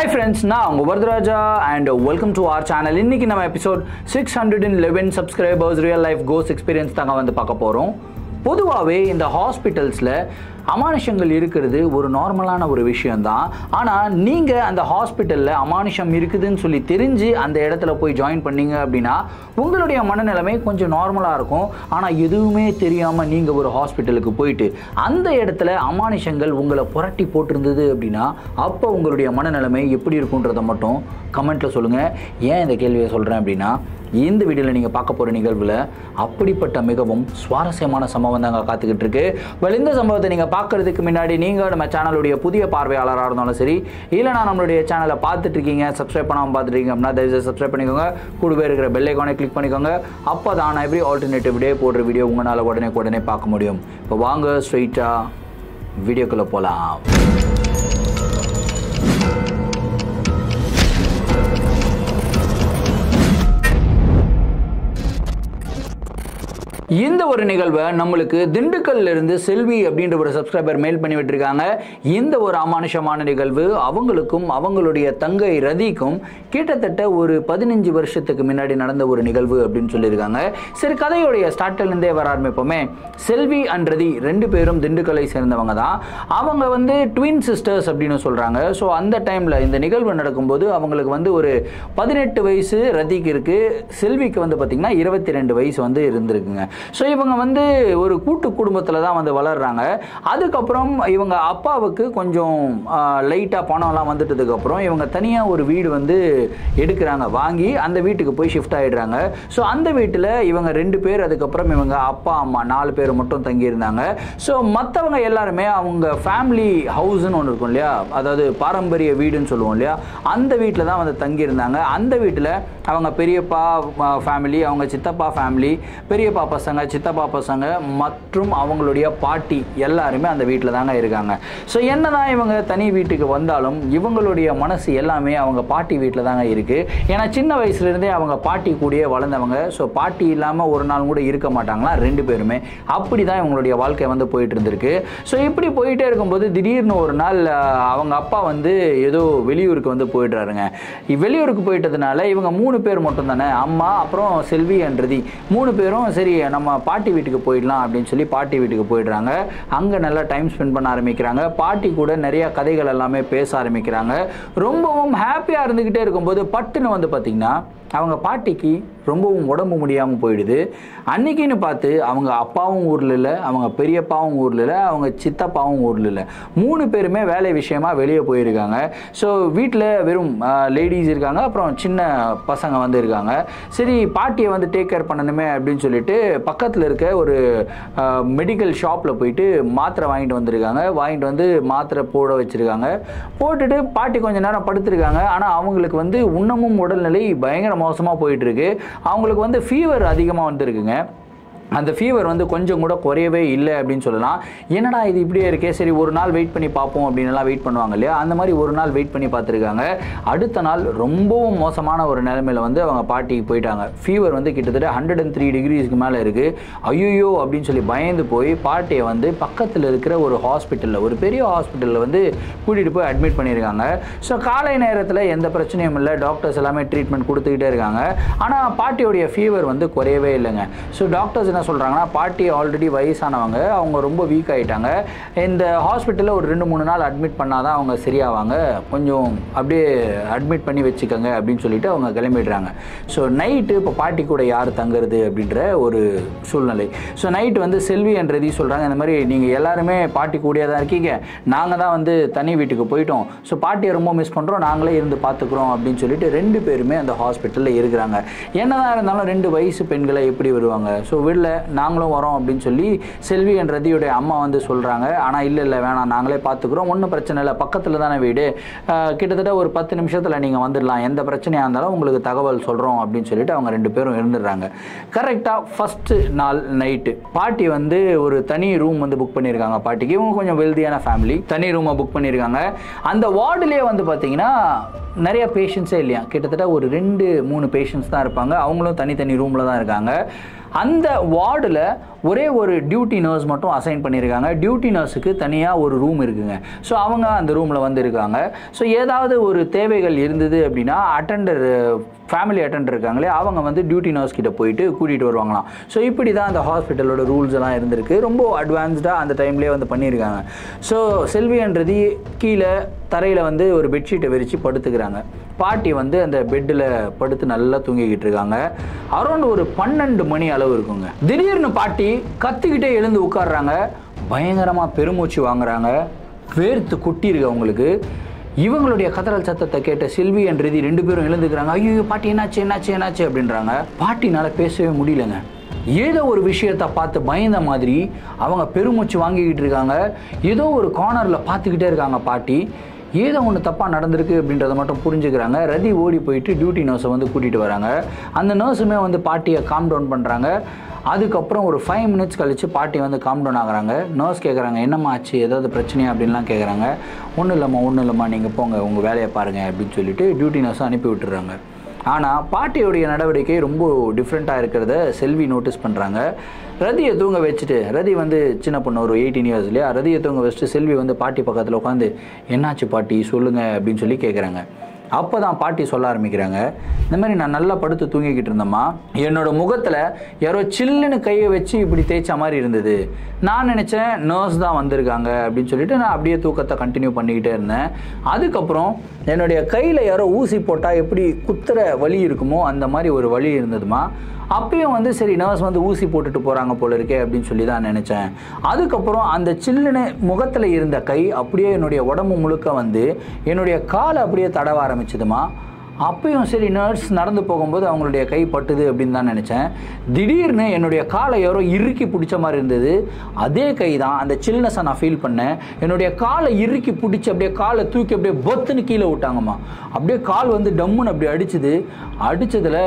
Hi friends, நான் உங்க Varadaraja and welcome to our channel. இன்னைக்கு நம்ம episode 611 subscribers real life ghost experience தாங்க வந்து பார்க்க போறோம். பொதுவாகவே இந்த ஹாஸ்பிட்டல்ஸில் அமானுஷங்கள் இருக்கிறது ஒரு நார்மலான ஒரு விஷயந்தான். ஆனால் நீங்கள் அந்த ஹாஸ்பிட்டலில் அமானுஷம் இருக்குதுன்னு சொல்லி தெரிஞ்சு அந்த இடத்துல போய் ஜாயின் பண்ணீங்க அப்படின்னா உங்களுடைய மனநிலைமை கொஞ்சம் நார்மலாக இருக்கும். ஆனால் எதுவுமே தெரியாமல் நீங்கள் ஒரு ஹாஸ்பிட்டலுக்கு போயிட்டு அந்த இடத்துல அமானுஷங்கள் உங்களை புரட்டி போட்டிருந்தது அப்படின்னா அப்போ உங்களுடைய மனநிலைமை எப்படி இருக்குன்றதை மட்டும் கமெண்ட்டில் சொல்லுங்கள். ஏன் இந்த கேள்வியை சொல்கிறேன் அப்படின்னா, இந்த வீடியோவில் நீங்கள் பார்க்க போகிற நிகழ்வில் அப்படிப்பட்ட மிகவும் சுவாரஸ்யமான சம்பவம் தாங்க காத்துக்கிட்டு இருக்கு. இந்த சம்பவத்தை நீங்கள் பார்க்கறதுக்கு முன்னாடி நீங்கள் நம்ம சேனலுடைய புதிய பார்வையாளராக இருந்தாலும் சரி, இல்லைனா நம்மளுடைய சேனலை பார்த்துட்டு இருக்கீங்க, சப்ஸ்கிரைப் பண்ணாமல் பார்த்துட்டு இருக்கீங்க அப்படின்னா தயவுசெய்து சப்ஸ்கிரைப் பண்ணிக்கோங்க. கூடவே இருக்கிற பெல் ஐகானை கிளிக் பண்ணிக்கோங்க. அப்போ தான் எவ்ரி ஆல்டர்னேட்டிவ் டே போடுற வீடியோ உங்களால் உடனே பார்க்க முடியும். இப்போ வாங்க ஸ்ட்ரெயிட்டாக வீடியோக்குள்ளே போகலாம். இந்த ஒரு நிகழ்வை நம்மளுக்கு திண்டுக்கல்ல இருந்து செல்வி அப்படின்ற ஒரு சப்ஸ்கிரைபர் மெயில் பண்ணி விட்டுருக்காங்க. இந்த ஒரு அமானுஷமான நிகழ்வு அவங்களுக்கும் அவங்களுடைய தங்கை ரதிக்கும் கிட்டத்தட்ட ஒரு 15 வருஷத்துக்கு முன்னாடி நடந்த ஒரு நிகழ்வு அப்படின்னு சொல்லியிருக்காங்க. சரி, கதையுடைய ஸ்டார்ட்லேருந்தே வர ஆரம்பிப்போமே. செல்வி அண்ட் ரதி ரெண்டு பேரும் திண்டுக்கல்லை சேர்ந்தவங்க தான். அவங்க வந்து ட்வின் சிஸ்டர்ஸ் அப்படின்னு சொல்கிறாங்க. ஸோ அந்த டைமில் இந்த நிகழ்வு நடக்கும்போது அவங்களுக்கு வந்து ஒரு 18 வயசு ரதிக்கு இருக்குது. செல்விக்கு வந்து பார்த்திங்கன்னா 22 வயசு வந்து இருந்திருக்குங்க. ஸோ இவங்க வந்து ஒரு கூட்டு குடும்பத்தில் தான் வந்து வளர்கிறாங்க. அதுக்கப்புறம் இவங்க அப்பாவுக்கு கொஞ்சம் லைட்டாக பணம்லாம் வந்துட்டதுக்கப்புறம் இவங்க தனியாக ஒரு வீடு வந்து எடுக்கிறாங்க. வாங்கி அந்த வீட்டுக்கு போய் ஷிஃப்ட் ஆகிடுறாங்க. ஸோ அந்த வீட்டில் இவங்க 2 பேர், அதுக்கப்புறம் இவங்க அப்பா அம்மா 4 பேர் மட்டும் தங்கியிருந்தாங்க. ஸோ மற்றவங்க எல்லாருமே அவங்க ஃபேமிலி ஹவுஸ்ன்னு ஒன்று இருக்கும் இல்லையா, அதாவது பாரம்பரிய வீடுன்னு சொல்லுவோம் இல்லையா, அந்த வீட்டில் தான் வந்து தங்கியிருந்தாங்க. அந்த வீட்டில் அவங்க பெரியப்பா ஃபேமிலி, அவங்க சித்தப்பா ஃபேமிலி, பெரியப்பா பசங்க, சித்தப்பா பசங்க மற்றும் அவங்களுடைய பாட்டி எல்லாருமே அந்த வீட்டில் தாங்க இருக்காங்க. ஸோ என்னதான் இவங்க தனி வீட்டுக்கு வந்தாலும் இவங்களுடைய மனசு எல்லாமே அவங்க பாட்டி வீட்டில் தாங்க இருக்குது. ஏன்னா சின்ன வயசுலேருந்தே அவங்க பாட்டி கூடயே வளர்ந்தவங்க. ஸோ பாட்டி இல்லாமல் ஒரு நாள் கூட இருக்க மாட்டாங்களா 2 பேருமே. அப்படி தான் இவங்களுடைய வாழ்க்கை வந்து போயிட்டு இருந்திருக்கு. ஸோ இப்படி போயிட்டே இருக்கும்போது திடீர்னு ஒரு நாள் அவங்க அப்பா வந்து ஏதோ வெளியூருக்கு வந்து போயிடுறாருங்க. வெளியூருக்கு போயிட்டதுனால இவங்க 3 பேர் மட்டும் தானே, அம்மா அப்புறம் செல்வி அன்றதி 3 பேரும் சரி நம்ம பாட்டி வீட்டுக்கு போயிடலாம் அப்படின்னு சொல்லி பாட்டி வீட்டுக்கு போயிடுறாங்க. அங்கே நல்லா டைம் ஸ்பெண்ட் பண்ண ஆரம்பிக்கிறாங்க. பாட்டி கூட நிறைய கதைகள் எல்லாமே பேச ஆரம்பிக்கிறாங்க. ரொம்பவும் ஹாப்பியாக இருந்துக்கிட்டே இருக்கும்போது பட்டுன்னு வந்து பார்த்திங்கன்னா அவங்க பாட்டிக்கு ரொம்பவும் உடம்பு முடியாமல் போயிடுது. அன்றைக்கின்னு பார்த்து அவங்க அப்பாவும் ஊரில் இல்லை, அவங்க பெரியப்பாவும் ஊரில் இல்லை, அவங்க சித்தப்பாவும் ஊரில் இல்லை. 3 பேருமே வேலை விஷயமா வெளியே போயிருக்காங்க. ஸோ வீட்டில் வெறும் லேடிஸ் இருக்காங்க, அப்புறம் சின்ன பசங்க வந்து இருக்காங்க. சரி, பாட்டியை வந்து டேக் கேர் பண்ணணுமே அப்படின்னு சொல்லிட்டு பக்கத்தில் இருக்க ஒரு மெடிக்கல் ஷாப்பில் போயிட்டு மாத்திரை வாங்கிட்டு வந்திருக்காங்க. வாங்கிட்டு வந்து மாத்திரை போட வச்சுருக்காங்க. போட்டுட்டு பாட்டி கொஞ்சம் நேரம் படுத்திருக்காங்க. ஆனால் அவங்களுக்கு வந்து இன்னமும் உடல்நிலை பயங்கர மோசமாக போயிட்டு இருக்கு. அவங்களுக்கு வந்து ஃபீவர் அதிகமாக வந்துருக்குங்க. அந்த ஃபீவர் வந்து கொஞ்சம் கூட குறையவே இல்லை அப்படின்னு சொல்லலாம். என்னடா இது இப்படியே இருக்கே, சரி ஒரு நாள் வெயிட் பண்ணி பார்ப்போம் அப்படின்னுலாம் வெயிட் பண்ணுவாங்க இல்லையா, அந்த மாதிரி ஒரு நாள் வெயிட் பண்ணி பார்த்துருக்காங்க. அடுத்த நாள் ரொம்பவும் மோசமான ஒரு நிலைமையில் வந்து அவங்க பாட்டிக்கு போயிட்டாங்க. ஃபீவர் வந்து கிட்டத்தட்ட 103 டிகிரிஸ்க்கு மேலே இருக்குது. ஐயோ அப்படின்னு சொல்லி பயந்து போய் பாட்டியை வந்து பக்கத்தில் இருக்கிற ஒரு ஹாஸ்பிட்டலில், ஒரு பெரிய ஹாஸ்பிட்டலில் வந்து கூட்டிகிட்டு போய் அட்மிட் பண்ணியிருக்காங்க. ஸோ காலை நேரத்தில் எந்த பிரச்சனையும் இல்லை, டாக்டர்ஸ் எல்லாமே ட்ரீட்மெண்ட் கொடுத்துக்கிட்டே இருக்காங்க. ஆனால் பாட்டியோடைய ஃபீவர் வந்து குறையவே இல்லைங்க. ஸோ டாக்டர்ஸ் என்ன சொல்கிறாங்கன்னா, பாட்டி ஆல்ரெடி வயசானவங்க, அவங்க ரொம்ப வீக் ஆகிட்டாங்க. இந்த ஹாஸ்பிட்டலில் ஒரு 2-3 நாள் அட்மிட் பண்ணால் தான் அவங்க சரியாவாங்க, கொஞ்சம் அப்படியே அட்மிட் பண்ணி வச்சுக்கோங்க அப்படின்னு சொல்லிட்டு அவங்க கிளம்பிடுறாங்க. ஸோ நைட்டு இப்போ பாட்டி கூட யார் தங்குறது அப்படின்ற ஒரு சூழ்நிலை. ஸோ நைட்டு வந்து செல்வி என்றதி சொல்கிறாங்க, இந்த மாதிரி நீங்கள் எல்லாருமே பாட்டி கூடயே தான் இருக்கீங்க, நாங்கள் தான் வந்து தனி வீட்டுக்கு போயிட்டோம், ஸோ பாட்டியை ரொம்ப மிஸ் பண்ணுறோம், நாங்களே இருந்து பார்த்துக்குறோம் அப்படின்னு சொல்லிட்டு 2 பேருமே அந்த ஹாஸ்பிட்டலில் இருக்கிறாங்க. என்னதான் இருந்தாலும் 2 வயசு பெண்களை எப்படி வருவாங்க, ஸோ வீட்டில் நாங்களும் வரோம் அப்படின்னு சொல்லி செல்வி என் ரதியுடைய அம்மா வந்து சொல்கிறாங்க. ஆனால் இல்லை வேணாம், நாங்களே பார்த்துக்குறோம், ஒன்றும் பிரச்சனை இல்லை, பக்கத்தில் தானே வீடு, கிட்டத்தட்ட ஒரு 10 நிமிஷத்தில் நீங்கள் வந்துடலாம், எந்த பிரச்சனையாக இருந்தாலும் உங்களுக்கு தகவல் சொல்கிறோம் அப்படின்னு சொல்லிட்டு அவங்க 2 பேரும் இருந்துடுறாங்க. கரெக்டாக ஃபஸ்ட்டு நாள் நைட்டு பாட்டி வந்து ஒரு தனி ரூம் வந்து புக் பண்ணியிருக்காங்க. பாட்டிக்கு இவங்க கொஞ்சம் வெல்தியான ஃபேமிலி, தனி ரூமை புக் பண்ணியிருக்காங்க. அந்த வார்டுலேயே வந்து பார்த்தீங்கன்னா நிறைய பேஷண்ட்ஸே இல்லையா, கிட்டத்தட்ட ஒரு 2-3 பேஷண்ட்ஸ் தான் இருப்பாங்க. அவங்களும் தனித்தனி ரூமில் தான் இருக்காங்க. அந்த வார்டில் ஒரே ஒரு டியூட்டி நர்ஸ் மட்டும் அசைன் பண்ணியிருக்காங்க. டியூட்டி நர்ஸுக்கு தனியாக ஒரு ரூம் இருக்குங்க. ஸோ அவங்க அந்த ரூமில் வந்து இருக்காங்க. ஸோ ஏதாவது ஒரு தேவைகள் இருந்தது அப்படின்னா ஃபேமிலி அட்டெண்டர் இருக்காங்களே அவங்க வந்து டியூட்டி நர்ஸ் கிட்ட போயிட்டு கூட்டிகிட்டு வருவாங்களாம். ஸோ இப்படி தான் அந்த ஹாஸ்பிட்டலோட ரூல்ஸ் எல்லாம் இருந்திருக்கு. ரொம்ப அட்வான்ஸ்டாக அந்த டைம்லேயே வந்து பண்ணியிருக்காங்க. ஸோ செல்வின்றது கீழே தரையில் வந்து ஒரு பெட்ஷீட்டை விரித்து படுத்துக்கிறாங்க. பாட்டி வந்து அந்த பெட்டில் படுத்து நல்லா தூங்கிக்கிட்டு இருக்காங்க. அரௌண்ட் ஒரு 12 மணி அளவு இருக்குங்க. திடீர்னு பாட்டி கத்திக்கிட்டே எழுந்து உட்காடுறாங்க. பயங்கரமாக பெருமூச்சு வாங்குறாங்க. வேர்த்து கொட்டி இருக்கு அவங்களுக்கு. இவங்களுடைய கதறல் சத்தத்தை கேட்ட செல்வி அண்ட் ரிதி 2 பேரும் எழுந்துக்கிறாங்க. ஐயோ பாட்டி என்னாச்சு என்னாச்சு என்னாச்சு அப்படின்றாங்க. பாட்டினால பேசவே முடியலங்க. ஏதோ ஒரு விஷயத்தை பார்த்து பயந்த மாதிரி அவங்க பெருமூச்சு வாங்கிக்கிட்டு இருக்காங்க. ஏதோ ஒரு கார்னரில் பார்த்துக்கிட்டே இருக்காங்க பாட்டி. ஏதோ ஒன்று தப்பாக நடந்திருக்கு அப்படின்றத மட்டும் புரிஞ்சுக்கிறாங்க. ரதி ஓடி போயிட்டு டியூட்டி நர்ஸை வந்து கூட்டிகிட்டு வராங்க. அந்த நர்ஸுமே வந்து பாட்டியை காம் டவுன் பண்ணுறாங்க. அதுக்கப்புறம் ஒரு 5 மினிட்ஸ் கழித்து பாட்டி வந்து காம் டவுன் ஆகுறாங்க. நர்ஸ் கேட்குறாங்க, என்னம்மா ஆச்சு, ஏதாவது பிரச்சனையா அப்படின்லாம் கேட்குறாங்க. ஒன்றும் இல்லைம்மா நீங்கள் போங்க, உங்கள் வேலையை பாருங்கள் அப்படின்னு சொல்லிட்டு டியூட்டி நர்ஸை அனுப்பி விட்டுறாங்க. ஆனால் பாட்டியோடைய நடவடிக்கை ரொம்ப டிஃப்ரெண்ட்டாக இருக்கிறத செல்வி நோட்டீஸ் பண்ணுறாங்க. ரதியை தூங்க வச்சுட்டு, ரதி வந்து சின்ன பொண்ணு ஒரு 18 இயர்ஸ் இல்லையா, ரதியை தூங்க வச்சுட்டு செல்வி வந்து பாட்டி பக்கத்தில் உட்காந்து என்னாச்சு பாட்டி சொல்லுங்கள் அப்படின்னு சொல்லி கேட்குறாங்க. அப்போ தான் பாட்டி சொல்ல ஆரம்பிக்கிறாங்க, இந்த மாதிரி நான் நல்லா படுத்து தூங்கிக்கிட்டு இருந்தேம்மா, என்னோட முகத்தில் யாரோ சில்லுன்னு கையை வச்சு இப்படி தேய்ச்ச மாதிரி இருந்தது. நான் நினச்சேன் நர்ஸ் தான் வந்திருக்காங்க அப்படின்னு சொல்லிட்டு நான் அப்படியே தூக்கத்தை கண்டினியூ பண்ணிக்கிட்டே இருந்தேன். அதுக்கப்புறம் என்னுடைய கையில் யாரோ ஊசி போட்டால் எப்படி குத்துற வலி இருக்குமோ அந்த மாதிரி ஒரு வலி இருந்ததுமா. அப்பயும் வந்து சரி நர்ஸ் வந்து ஊசி போட்டுட்டு போகிறாங்க போல இருக்கே அப்படின்னு சொல்லி தான் நினச்சேன். அதுக்கப்புறம் அந்த சில்லுன்னு முகத்தில் இருந்த கை அப்படியே என்னுடைய உடம்பு முழுக்க வந்து என்னுடைய காலை அப்படியே தடவ ஆரம்பிச்சதுமா. அப்பயும் சரி நர்ஸ் நடந்து போகும்போது அவங்களுடைய கை பட்டுது அப்படின்னு தான் நினச்சேன். திடீர்னு என்னுடைய காலை யாரோ இறுக்கி பிடிச்ச மாதிரி இருந்தது. அதே கை தான், அந்த சில்னஸை நான் ஃபீல் பண்ணேன். என்னுடைய காலை இறுக்கி பிடிச்சி அப்படியே காலை தூக்கி அப்படியே பொத்துன்னு கீழே விட்டாங்கம்மா. அப்படியே கால் வந்து டம்முன்னு அப்படி அடித்ததில்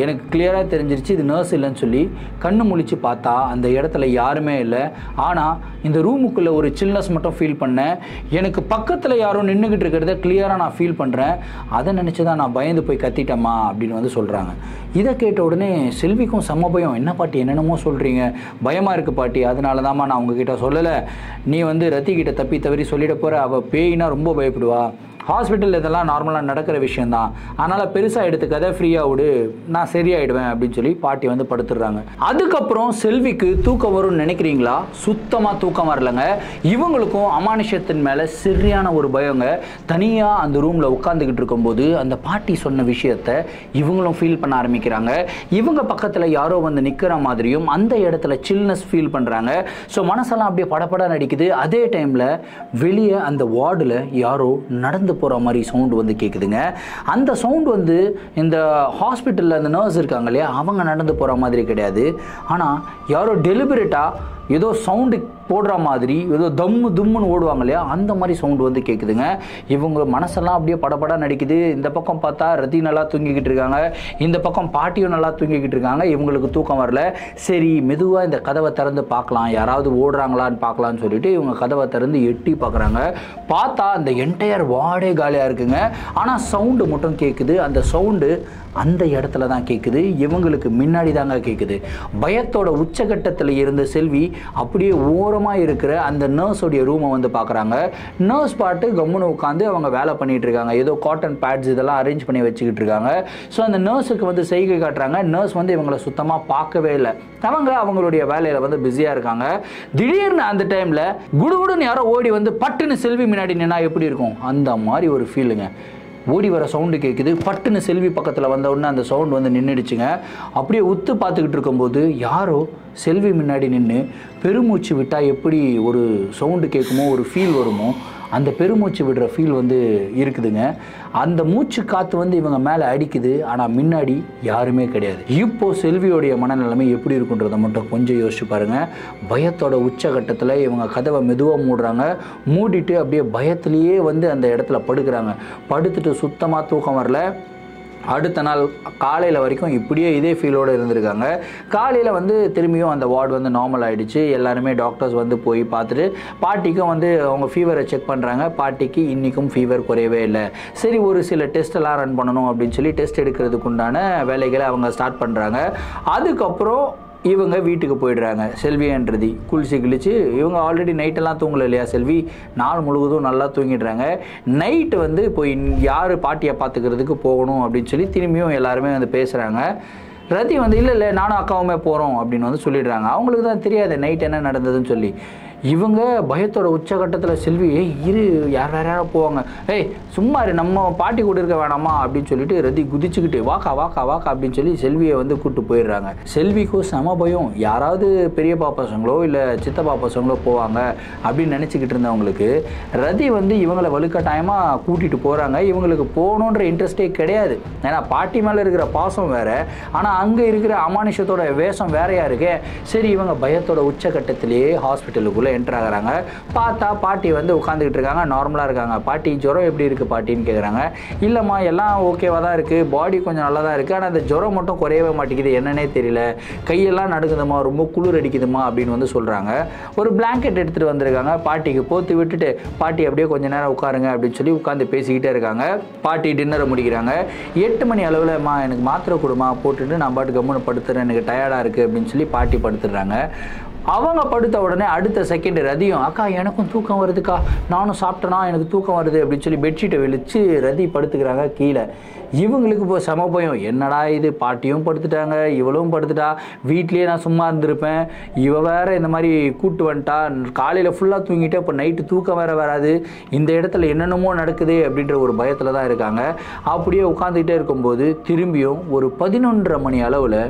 எனக்கு கிளியராக தெரிஞ்சிருச்சு இது நர்ஸ் இல்லைன்னு சொல்லி. கண்ணு முழிச்சு பார்த்தா அந்த இடத்துல யாருமே இல்லை. ஆனால் இந்த ரூமுக்குள்ளே ஒரு சில்னஸ் மட்டும் ஃபீல் பண்ணேன். எனக்கு பக்கத்தில் யாரும் நின்றுக்கிட்டு இருக்கிறத கிளியராக நான் ஃபீல் பண்ணுறேன். அதை நினச்சி தான் நான் பயந்து போய் கத்திட்டம்மா அப்படின்னு வந்து சொல்கிறாங்க. இதை கேட்ட உடனே செல்விக்கும் செம்ம பயம். என்ன பாட்டி என்னென்னமோ சொல்கிறீங்க, பயமாக இருக்குது பாட்டி, அதனால தான்மா நான் உங்ககிட்ட சொல்லலை. நீ வந்து ரத்திக்கிட்ட தப்பி தவறி சொல்லிட போகிற, அவள் பேயினா ரொம்ப பயப்படுவா. ஹாஸ்பிட்டல் இதெல்லாம் நார்மலாக நடக்கிற விஷயந்தான், அதனால் பெருசாக எடுத்துக்காத, ஃப்ரீயாக விடு, நான் சரியாயிடுவேன் அப்படின்னு சொல்லி பாட்டி வந்து படுத்துடுறாங்க. அதுக்கப்புறம் செல்விக்கு தூக்கம் வரும்னு நினைக்கிறீங்களா? சுத்தமாக தூக்கம் வரலைங்க. இவங்களுக்கும் அமானுஷத்தின் மேலே சரியான ஒரு பயங்க. தனியாக அந்த ரூமில் உட்காந்துக்கிட்டு இருக்கும்போது அந்த பாட்டி சொன்ன விஷயத்தை இவங்களும் ஃபீல் பண்ண ஆரம்பிக்கிறாங்க. இவங்க பக்கத்தில் யாரோ வந்து நிற்கிற மாதிரியும் அந்த இடத்துல சில்னஸ் ஃபீல் பண்ணுறாங்க. ஸோ மனசெல்லாம் அப்படியே படப்பட நடிக்குது. அதே டைமில் வெளியே அந்த வார்டில் யாரோ நடந்து போகிற மாதிரி சவுண்டு வந்து கேட்குதுங்க. அந்த சவுண்டு வந்து இந்த ஹாஸ்பிட்டலில் அந்த நர்ஸ் இருக்காங்க இல்லையா, அவங்க நடந்து போகிற மாதிரி கிடையாது. ஆனால் யாரோ டெலிபரேட்டாக ஏதோ சவுண்டு போடுற மாதிரி, ஏதோ தும்முன்னு ஓடுவாங்க இல்லையா, அந்த மாதிரி சவுண்டு வந்து கேட்குதுங்க. இவங்க மனசெல்லாம் அப்படியே படப்பட நடிக்குது. இந்த பக்கம் பார்த்தா ரதி நல்லா தூங்கிக்கிட்டு இருக்காங்க, இந்த பக்கம் பாட்டியும் நல்லா தூங்கிக்கிட்டு இருக்காங்க. இவங்களுக்கு தூக்கம் வரல. சரி மெதுவாக இந்த கதவை திறந்து பார்க்கலாம், யாராவது ஓடுறாங்களான்னு பார்க்கலான்னு சொல்லிட்டு இவங்க கதவை திறந்து எட்டி பார்க்குறாங்க. பார்த்தா அந்த என்டையர் வார்டே காலியாக இருக்குங்க. ஆனால் சவுண்டு மட்டும் கேட்குது. அந்த சவுண்டு அந்த இடத்துல தான் கேட்குது, இவங்களுக்கு முன்னாடி தாங்க கேட்குது. பயத்தோட உச்சகட்டத்தில் இருந்த செல்வி அப்படியே ஓரமாக இருக்கிற அந்த நர்ஸோடைய ரூமை வந்து பார்க்குறாங்க. நர்ஸ் பாட்டு கம்முன்னு உட்காந்து அவங்க வேலை பண்ணிகிட்டு இருக்காங்க. ஏதோ காட்டன் பேட்ஸ் இதெல்லாம் அரேஞ்ச் பண்ணி வச்சுக்கிட்டு இருக்காங்க. ஸோ அந்த நர்ஸுக்கு வந்து செய்கை காட்டுறாங்க. நர்ஸ் வந்து இவங்களை சுத்தமாக பார்க்கவே இல்லை. அவங்களுடைய வேலையில் வந்து பிஸியாக இருக்காங்க. திடீர்னு அந்த டைமில் குடுகுடுன்னு யாரோ ஓடி வந்து பட்டுன்னு செல்வி முன்னாடி நின்னா எப்படி இருக்கும், அந்த மாதிரி ஒரு ஃபீலுங்க. ஓடி வர சவுண்டு கேட்குது. பட்டுன்னு செல்வி பக்கத்தில் வந்த உடனே அந்த சவுண்டு வந்து நின்றுடுச்சுங்க. அப்படியே உத்து பார்த்துக்கிட்டு இருக்கும்போது யாரோ செல்வி முன்னாடி நின்று பெருமூச்சு விட்டால் எப்படி ஒரு சவுண்டு கேட்குமோ, ஒரு ஃபீல் வருமோ, அந்த பெருமூச்சு விடுற ஃபீல் வந்து இருக்குதுங்க. அந்த மூச்சு காற்று வந்து இவங்க மேலே அடிக்குது. ஆனால் முன்னாடி யாருமே கிடையாது. இப்போது செல்வியோடைய மனநிலைமை எப்படி இருக்குன்றதை மட்டும் கொஞ்சம் யோசிச்சு பாருங்கள். பயத்தோட உச்சகட்டத்தில் இவங்க கதவை மெதுவாக மூடுறாங்க. மூடிட்டு அப்படியே பயத்துலேயே வந்து அந்த இடத்துல படுக்கிறாங்க. படுத்துட்டு சுத்தமாக தூக்கம் வரல. அடுத்த நாள் காலையில் வரைக்கும் இப்படியே இதே ஃபீலோடு இருந்திருக்காங்க. காலையில் வந்து திரும்பியும் அந்த வார்டு வந்து நார்மல் ஆகிடுச்சு. எல்லாருமே டாக்டர்ஸ் வந்து போய் பார்த்துட்டு பாட்டிக்கும் வந்து அவங்க ஃபீவரை செக் பண்ணுறாங்க. பாட்டிக்கு இன்றைக்கும் ஃபீவர் குறையவே இல்லை. சரி ஒரு சில டெஸ்ட்டெல்லாம் ரன் பண்ணணும் அப்படின்னு சொல்லி டெஸ்ட் எடுக்கிறதுக்கு உண்டான வேலைகளை அவங்க ஸ்டார்ட் பண்ணுறாங்க. அதுக்கப்புறம் இவங்க வீட்டுக்கு போயிடுறாங்க. செல்வின்றதி குளிச்சு கிழிச்சு இவங்க ஆல்ரெடி நைட்டெல்லாம் தூங்கலை இல்லையா செல்வி, நாள் முழுவதும் நல்லா தூங்கிடுறாங்க. நைட்டு வந்து இப்போ யார் பாட்டியை பார்த்துக்கிறதுக்கு போகணும் அப்படின்னு சொல்லி திரும்பியும் எல்லாருமே வந்து பேசுகிறாங்க. ரதி வந்து இல்லை நானும் அக்காவுமே போகிறோம் அப்படின்னு வந்து சொல்லிடுறாங்க. அவங்களுக்கு தான் தெரியாது நைட் என்ன நடந்ததுன்னு சொல்லி. இவங்க பயத்தோட உச்சகட்டத்தில் செல்வி இரு யார் யாரோ போவாங்க, சும்மா நம்ம பாட்டி கூட இருக்க வேணாமா அப்படின்னு சொல்லிட்டு ரதி குதிச்சுக்கிட்டு வாக்கா வாக்கா வாக்கா அப்படின்னு சொல்லி செல்வியை வந்து கூப்பிட்டு போயிடுறாங்க. செல்விக்கும் செம பயம், யாராவது பெரியப்பா பசங்களோ இல்லை சித்தப்பா பசங்களோ போவாங்க அப்படின்னு நினச்சிக்கிட்டு இருந்தவங்களுக்கு ரதி வந்து இவங்களை வலுக்கட்டாயமாக கூட்டிகிட்டு போகிறாங்க. இவங்களுக்கு போகணுன்ற இன்ட்ரெஸ்டே கிடையாது, ஏன்னா பாட்டி மேலே இருக்கிற பாசம் வேறு, ஆனால் அங்கே இருக்கிற அமானுஷத்தோட வேஷம் வேறையாக இருக்கு. சரி இவங்க பயத்தோட உச்சகட்டத்திலேயே ஹாஸ்பிட்டலுக்குள்ளே என்ட்ரு ஆகிறாங்க. பார்த்தா பாட்டி வந்து உட்காந்துக்கிட்டு இருக்காங்க, நார்மலாக இருக்காங்க. பாட்டி ஜுரம் எப்படி இருக்குது பாட்டின்னு கேட்குறாங்க. இல்லைம்மா எல்லாம் ஓகேவாக தான் இருக்குது, பாடி கொஞ்சம் நல்லா தான் இருக்குது, ஆனால் அந்த ஜுரம் மட்டும் குறையவே மாட்டேங்குது, என்னன்னே தெரியல, கையெல்லாம் நடுக்குதுமா, ரொம்ப குளிர் அடிக்குதுமா அப்படின்னு வந்து சொல்கிறாங்க. ஒரு பிளாங்கெட் எடுத்துகிட்டு வந்திருக்காங்க, பாட்டிக்கு போத்து விட்டுட்டு பாட்டி அப்படியே கொஞ்சம் நேரம் உட்காருங்க அப்படின்னு சொல்லி உட்காந்து பேசிக்கிட்டே இருக்காங்க. பாட்டி டின்னரை முடிக்கிறாங்க. 8 மணி அளவில் எனக்கு மாத்திரை கொடுமா, போட்டுட்டு நான் பாட்டு கம்முன்னு படுத்துறேன், எனக்கு டயர்டாக இருக்குது அப்படின்னு சொல்லி பாட்டி படுத்துடுறாங்க. அவங்க படுத்த உடனே அடுத்த செகண்ட் ரதியும் அக்கா எனக்கும் தூக்கம் வருதுக்கா, நானும் சாப்பிட்டேனா எனக்கு தூக்கம் வருது அப்படின்னு சொல்லி பெட்ஷீட்டை வெளிச்சு ரதி படுத்துக்கிறாங்க கீழே. இவங்களுக்கு இப்போ செம பயம், என்னடா இது பாட்டியும் படுத்துட்டாங்க இவளும் படுத்துட்டா, வீட்லேயே நான் சும்மா இருந்திருப்பேன், இவ வேற இந்த மாதிரி கூட்டு வந்துட்டா, காலையில் ஃபுல்லாக தூங்கிட்டு இப்போ நைட்டு தூக்கம் வேற வராது, இந்த இடத்துல என்னென்னமோ நடக்குது அப்படின்ற ஒரு பயத்தில் தான் இருக்காங்க. அப்படியே உட்காந்துக்கிட்டே இருக்கும்போது திரும்பியும் ஒரு 11:30 மணி அளவில்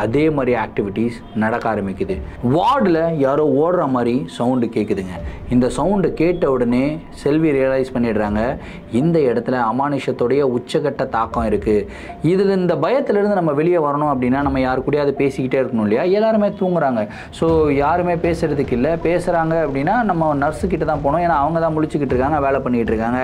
அதே மாதிரி ஆக்டிவிட்டீஸ் நடக்க ஆரம்பிக்குது. வார்டில் யாரோ ஓடுற மாதிரி சவுண்டு கேட்குதுங்க. இந்த சவுண்டு கேட்ட உடனே செல்வி ரியலைஸ் பண்ணிடுறாங்க, இந்த இடத்துல அமானுஷத்தோடைய உச்சகட்ட தாக்கம் இருக்குது. இதில் இந்த பயத்திலேருந்து நம்ம வெளியே வரணும் அப்படின்னா நம்ம யாரு கூடயாவது பேசிக்கிட்டே இருக்கணும் இல்லையா. எல்லாருமே தூங்குறாங்க, ஸோ யாருமே பேசுகிறதுக்கு இல்லை. பேசுகிறாங்க அப்படின்னா நம்ம நர்ஸுக்கிட்ட தான் போகணும், ஏன்னா அவங்க தான் முழிச்சுக்கிட்டு இருக்காங்க, வேலை பண்ணிக்கிட்டு இருக்காங்க.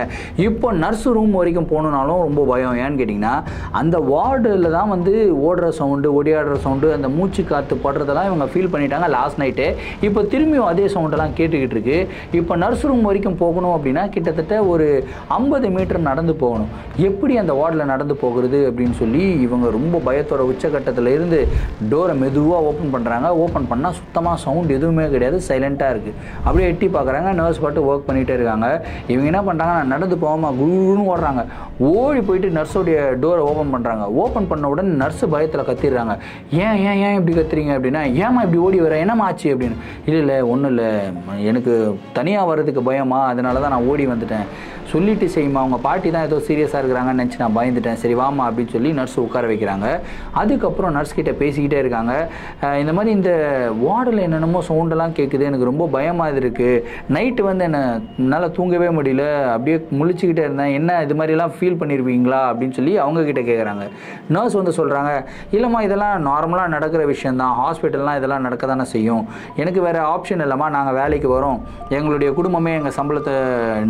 இப்போ நர்ஸு ரூம் வரைக்கும் போகணுன்னாலும் ரொம்ப பயம். ஏன்னு கேட்டிங்கன்னா அந்த வார்டில் தான் வந்து ஓடுற சவுண்டு, ஒடியாடுற சவுண்டு, அந்த மூச்சு காற்று படுறதெல்லாம் இவங்க ஃபீல் பண்ணிட்டாங்க லாஸ்ட் நைட்டு. இப்போ திரும்பியும் அதே சவுண்டெல்லாம் கேட்டுக்கிட்டு இருக்கு. இப்போ நர்ஸ் ரூம் வரைக்கும் போகணும் அப்படின்னா கிட்டத்தட்ட ஒரு 50 மீட்டர் நடந்து போகணும். எப்படி அந்த வார்டில் நடந்து போகிறது அப்படின்னு சொல்லி இவங்க ரொம்ப பயத்தோட உச்சகட்டத்தில் இருந்து டோரை மெதுவாக ஓப்பன் பண்ணுறாங்க. ஓப்பன் பண்ணால் சுத்தமாக சவுண்ட் எதுவுமே கிடையாது, சைலண்ட்டாக இருக்குது. அப்படியே எட்டி பார்க்குறாங்க, நர்ஸ் பாட்டு ஒர்க் பண்ணிகிட்டே இருக்காங்க. இவங்க என்ன பண்ணுறாங்க, நான் நடந்து போகாமல் குருன்னு ஓடுறாங்க. ஓடி போயிட்டு நர்ஸோடைய டோரை ஓப்பன் பண்ணுறாங்க. ஓப்பன் பண்ண உடனே நர்ஸு பயத்தில் கத்திடுறாங்க, ஏன் ஏன் ஏன் இப்படி கத்துறீங்க அப்படின்னா, ஏமா இப்படி ஓடி வர, என்னம்மா ஆச்சு அப்படின்னு. இல்லை ஒன்றும் இல்லை, எனக்கு தனியாக வர்றதுக்கு பயமா, அதனால தான் நான் ஓடி வந்துட்டேன், சொல்லிட்டு செய்யுமா, அவங்க பாட்டி தான் ஏதோ சீரியஸாக இருக்கிறாங்கன்னு நினச்சி நான் பயந்துட்டேன், சரி வாமா அப்படின்னு சொல்லி நர்ஸ் உட்கார வைக்கிறாங்க. அதுக்கப்புறம் நர்ஸ் கிட்ட பேசிக்கிட்டே இருக்காங்க. இந்த மாதிரி இந்த வார்டில் என்னென்னமோ சவுண்டெல்லாம் கேட்குது, எனக்கு ரொம்ப பயமாக இருக்குது, நைட்டு வந்து என்னால் தூங்கவே முடியல, அப்படியே முழிச்சுக்கிட்டே இருந்தேன், என்ன இது மாதிரிலாம் ஃபீல் பண்ணியிருப்பீங்களா அப்படின்னு சொல்லி அவங்கக்கிட்ட கேட்குறாங்க. நர்ஸ் வந்து சொல்கிறாங்க, இல்லைம்மா இதெல்லாம் நார்மலாக நடக்கிற விஷயந்தான், ஹாஸ்பிட்டல்லாம் இதெல்லாம் நடக்க தானே செய்யும், எனக்கு வேறு ஆப்ஷன் இல்லைம்மா, நாங்கள் வேலைக்கு வரோம், எங்களுடைய குடும்பமே எங்கள் சம்பளத்தை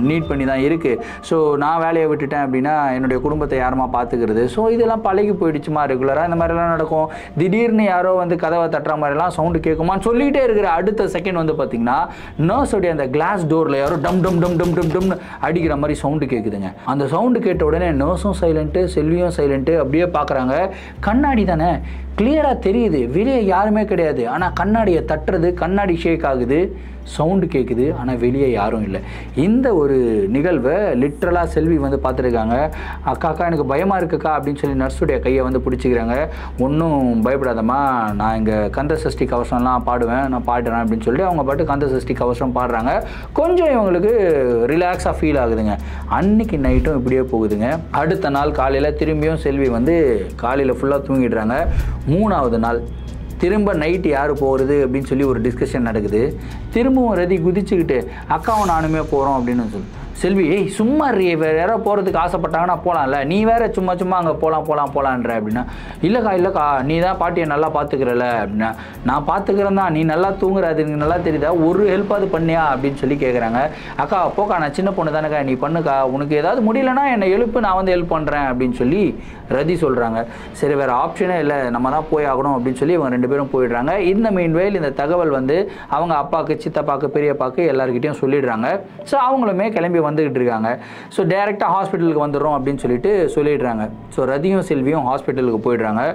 நீட் பண்ணி தான் இருக்குது, ஸோ நான் வேலையை விட்டுட்டேன் அப்படின்னா என்னுடைய குடும்பத்தை யாருமா பார்த்துக்கிறது, ஸோ இதெல்லாம் பழகி போயிடுச்சுமா, ரெகுலராக இந்த மாதிரிலாம் நடக்கும், திடீர்னு யாரோ வந்து கதவை தட்டுற மாதிரிலாம் சவுண்டு கேட்குமான்னு சொல்லிகிட்டே இருக்கிற அடுத்த செகண்ட் வந்து பார்த்திங்கன்னா நர்ஸோடைய அந்த கிளாஸ் டோரில் யாரோ டம் டம் டம் டம் டம் டம்னு அடிக்கிற மாதிரி சவுண்டு கேட்குதுங்க. அந்த சவுண்டு கேட்ட உடனே நர்ஸும் சைலண்ட்டு, செல்வியும் சைலண்ட்டு, அப்படியே பார்க்குறாங்க. கண்ணாடி தானே, கிளியராக தெரியுது, வெளியே யாருமே கிடையாது, ஆனால் கண்ணாடியை தட்டுறது, கண்ணாடி ஷேக் ஆகுது, சவுண்டு கேட்குது, ஆனால் வெளியே யாரும் இல்லை. இந்த ஒரு நிகழ்வை லிட்ரலாக செல்வி வந்து பார்த்துருக்காங்க. அக்கா எனக்கு பயமாக இருக்குக்கா அப்படின்னு சொல்லி நர்ஸுடைய கையை வந்து பிடிச்சிக்கிறாங்க. ஒன்றும் பயப்படாதம்மா, நான் இங்கே கந்த சஷ்டி கவசம்லாம் பாடுவேன், நான் பாடுறேன் அப்படின்னு சொல்லிட்டு அவங்க பாட்டு கந்த சஷ்டி கவசம் பாடுறாங்க. கொஞ்சம் இவங்களுக்கு ரிலாக்ஸாக ஃபீல் ஆகுதுங்க. அன்னைக்கு நைட்டும் இப்படியே போகுதுங்க. அடுத்த நாள் காலையில் திரும்பியும் செல்வி வந்து காலையில் ஃபுல்லாக தூங்கிடுறாங்க. 3ஆவது நாள் திரும்ப நைட்டு யார் போகிறது அப்படின்னு சொல்லி ஒரு டிஸ்கஷன் நடக்குது. திரும்பவும் ரதி குதிச்சுக்கிட்டு அக்காவும் நானுமே போகிறோம் அப்படின்னு சொல்லி, செல்வி சும்மா வேறு யாரோ போகிறதுக்கு ஆசைப்பட்டாங்கன்னா போகலாம்ல, நீ வேற சும்மா சும்மா அங்கே போகலான்ற அப்படின்னா, இல்லைக்கா நீ தான் பாட்டியை நல்லா பார்த்துக்கிறல அப்படின்னா, நான் பார்த்துக்கிறேன் தான், நீ நல்லா தூங்குற, அது எனக்கு நல்லா தெரியுதா, ஒரு ஹெல்ப்பாவது பண்ணியா அப்படின்னு சொல்லி கேட்குறாங்க. அக்கா போக்கா, நான் சின்ன பொண்ணு தானேக்கா, நீ பண்ணுக்கா, உனக்கு ஏதாவது முடியலன்னா என்னை எழுப்பு, நான் வந்து ஹெல்ப் பண்ணுறேன் அப்படின்னு சொல்லி ரதி சொல்கிறாங்க. சரி வேறு ஆப்ஷனே இல்லை, நம்ம தான் போய் ஆகணும் அப்படின்னு சொல்லி இவங்க 2 பேரும் போயிடுறாங்க. இந்த மீன்வேல் இந்த தகவல் வந்து அவங்க அப்பாவுக்கு, சித்தப்பாக்கு, பெரியப்பாக்கு எல்லாருக்கிட்டையும் சொல்லிடுறாங்க. ஸோ அவங்களுமே கிளம்பி வந்துகிட்டு இருக்காங்க. ஸோ டேரெக்டாக ஹாஸ்பிட்டலுக்கு வந்துடுறோம் அப்படின்னு சொல்லிடுறாங்க. ஸோ ரதியும் செல்வியும் ஹாஸ்பிட்டலுக்கு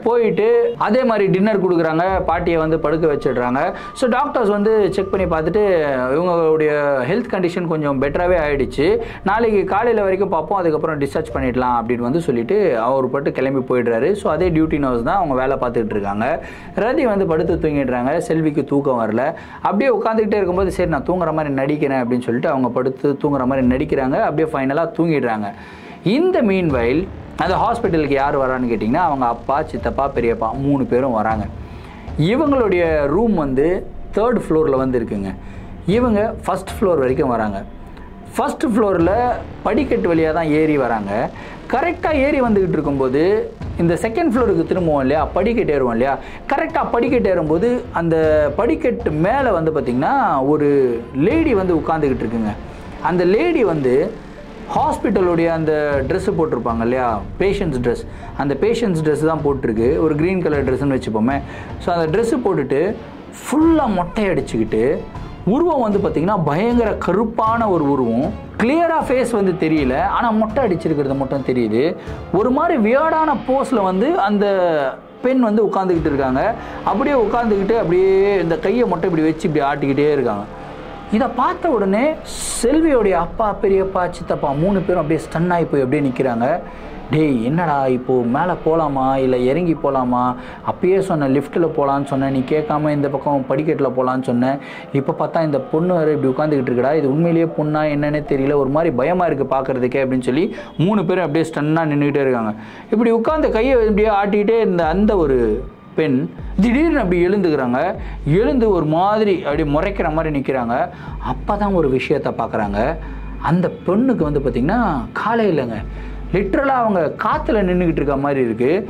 போயிட்டு அதே மாதிரி டின்னர் கொடுக்குறாங்க, பாட்டியை வந்து படுக்க வச்சிடுறாங்க. ஸோ டாக்டர்ஸ் வந்து செக் பண்ணி பார்த்துட்டு இவங்களுடைய ஹெல்த் கண்டிஷன் கொஞ்சம் பெட்டராகவே ஆகிடுச்சு, நாளைக்கு காலையில் வரைக்கும் பார்ப்போம், அதுக்கப்புறம் டிஸ்சார்ஜ் பண்ணிடலாம் அப்படின்னு வந்து சொல்லிட்டு அவர் பட்டு கிளம்பி போயிடுறாரு. ஸோ அதே டியூட்டி நர்ஸ் தான் அவங்க வேலை பார்த்துக்கிட்டு இருக்காங்க. ரதி வந்து படுத்து தூங்கிடுறாங்க. செல்விக்கு தூக்கம் வரல. அப்படியே உட்காந்துக்கிட்டே இருக்கும்போது சரி நான் தூங்குற மாதிரி நடிக்கிறேன் அப்படின்னு சொல்லிட்டு அவங்க படுத்து தூங்குற மாதிரி நடிக்கிறாங்க. அப்படியே ஃபைனலாக தூங்கிடுறாங்க. இந்த மீன்வைல் அந்த ஹாஸ்பிட்டலுக்கு யார் வரான்னு கேட்டிங்கன்னா அவங்க அப்பா, சித்தப்பா, பெரியப்பா 3 பேரும் வராங்க. இவங்களுடைய ரூம் வந்து 3rd ஃப்ளோரில் வந்து இருக்குங்க. இவங்க 1st ஃப்ளோர் வரைக்கும் வராங்க. 1st ஃப்ளோரில் படிக்கட்டு வழியாக தான் ஏறி வராங்க. கரெக்டாக ஏறி வந்துக்கிட்டு இருக்கும்போது இந்த 2nd ஃப்ளோருக்கு திரும்புவோம் இல்லையா, படிக்கட்டு ஏறுவோம் இல்லையா, கரெக்டாக படிக்கட்டு ஏறும்போது அந்த படிக்கட்டு மேலே வந்து பார்த்திங்கன்னா ஒரு லேடி வந்து உட்காந்துக்கிட்டு இருக்குங்க. அந்த லேடி வந்து ஹாஸ்பிட்டலுடைய அந்த ட்ரெஸ்ஸு போட்டிருப்பாங்க இல்லையா, பேஷண்ட்ஸ் ட்ரெஸ், அந்த பேஷண்ட்ஸ் ட்ரெஸ் தான் போட்டிருக்கு. ஒரு க்ரீன் கலர் ட்ரெஸ்ஸுன்னு வச்சுப்போமே. ஸோ அந்த ட்ரெஸ்ஸு போட்டுட்டு ஃபுல்லாக மொட்டை அடிச்சுக்கிட்டு, உருவம் வந்து பார்த்திங்கன்னா பயங்கர கருப்பான ஒரு உருவம், கிளியராக ஃபேஸ் வந்து தெரியல, ஆனால் மொட்டை அடிச்சிருக்கிறது மட்டும் தெரியுது. ஒரு மாதிரி வியர்டான போஸில் வந்து அந்த பெண் வந்து உட்காந்துக்கிட்டு இருக்காங்க. அப்படியே உட்காந்துக்கிட்டு அப்படியே இந்த கையை மட்டும் இப்படி வச்சு இப்படி ஆட்டிக்கிட்டே இருக்காங்க. இதை பார்த்த உடனே செல்வியோடைய அப்பா, பெரியப்பா, சித்தப்பா 3 பேரும் அப்படியே ஸ்டன் ஆகி போய் அப்படியே நிற்கிறாங்க. டேய் என்னடா இப்போது மேலே போகலாமா இல்லை இறங்கி போகலாமா, அப்பயே சொன்னேன் லிஃப்ட்டில் போகலான்னு சொன்னேன், நீ கேட்காம இந்த பக்கம் படிக்கட்டில் போகலான்னு சொன்னேன், இப்போ பார்த்தா இந்த பொண்ணு வேறு இப்படி உட்காந்துக்கிட்டு இருக்கடா, இது உண்மையிலேயே பொண்ணா என்னன்னே தெரியல, ஒரு மாதிரி பயமாக இருக்குது பார்க்குறதுக்கே அப்படின்னு சொல்லி 3 பேரும் அப்படியே ஸ்டன்னாக நின்றுக்கிட்டே இருக்காங்க. இப்படி உட்காந்து கையை இப்படியே ஆட்டிக்கிட்டே இருந்த அந்த ஒரு பெண் திடீர்னு அப்படி எழுந்துக்கிறாங்க. எழுந்து ஒரு மாதிரி அப்படி முறைக்கிற மாதிரி நிற்கிறாங்க. அப்போ தான் ஒரு விஷயத்தை பார்க்குறாங்க. அந்த பெண்ணுக்கு வந்து பார்த்திங்கன்னா காலே இல்லைங்க, லிட்ரலாக அவங்க காற்றுல நின்றுக்கிட்டு இருக்க மாதிரி இருக்குது.